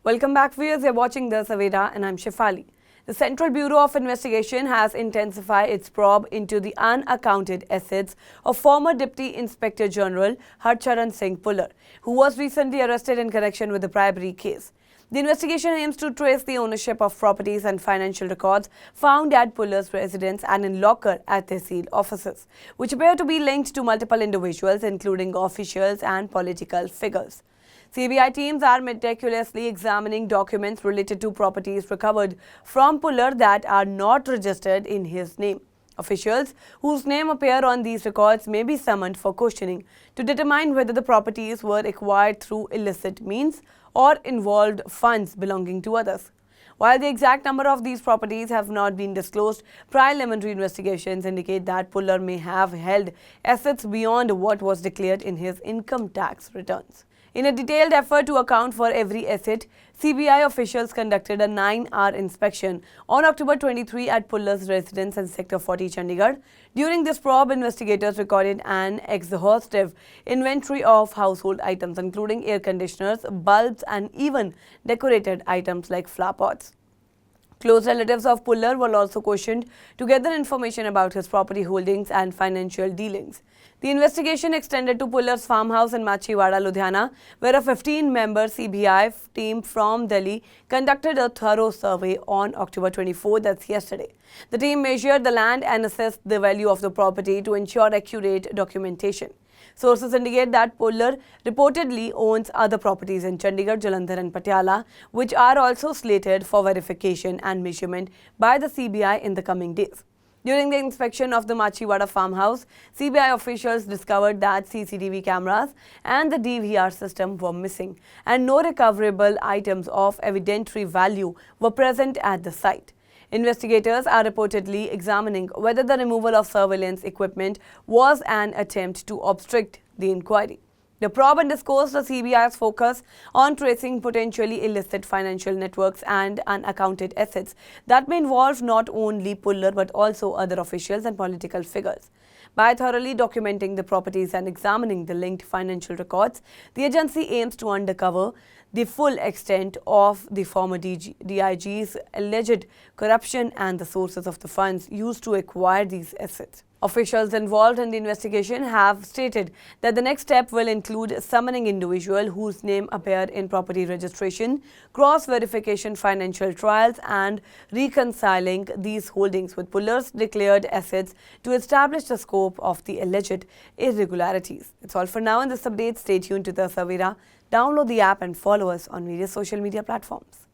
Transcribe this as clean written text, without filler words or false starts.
Welcome back, viewers. You're watching the Savera and I'm Shefali. The Central Bureau of Investigation has intensified its probe into the unaccounted assets of former Deputy Inspector General Harcharan Singh Bhullar, who was recently arrested in connection with the bribery case. The investigation aims to trace the ownership of properties and financial records found at Bhullar's residence and in locker at Tehsil offices, which appear to be linked to multiple individuals, including officials and political figures. CBI teams are meticulously examining documents related to properties recovered from Bhullar that are not registered in his name. Officials whose name appear on these records may be summoned for questioning to determine whether the properties were acquired through illicit means or involved funds belonging to others. While the exact number of these properties have not been disclosed, preliminary investigations indicate that Bhullar may have held assets beyond what was declared in his income tax returns. In a detailed effort to account for every asset, CBI officials conducted a 9-hour inspection on October 23 at Bhullar's residence in Sector 40, Chandigarh. During this probe, investigators recorded an exhaustive inventory of household items, including air conditioners, bulbs, and even decorated items like flower pots. Close relatives of Bhullar were also questioned to gather information about his property holdings and financial dealings. The investigation extended to Bhullar's farmhouse in Machiwada, Ludhiana, where a 15-member CBI team from Delhi conducted a thorough survey on October 24, that's yesterday. The team measured the land and assessed the value of the property to ensure accurate documentation. Sources indicate that Bhullar reportedly owns other properties in Chandigarh, Jalandhar and Patiala, which are also slated for verification and measurement by the CBI in the coming days. During the inspection of the Machiwada farmhouse, CBI officials discovered that CCTV cameras and the DVR system were missing, and no recoverable items of evidentiary value were present at the site. Investigators are reportedly examining whether the removal of surveillance equipment was an attempt to obstruct the inquiry. The probe underscores the CBI's focus on tracing potentially illicit financial networks and unaccounted assets that may involve not only Bhullar but also other officials and political figures. By thoroughly documenting the properties and examining the linked financial records, the agency aims to uncover the full extent of the former DIG's alleged corruption and the sources of the funds used to acquire these assets. Officials involved in the investigation have stated that the next step will include summoning individuals whose name appear in property registration, cross-verification financial trials, and reconciling these holdings with Bhullar's declared assets to establish the scope of the alleged irregularities. That's all for now in this update. Stay tuned to the Savera. Download the app and follow us on various social media platforms.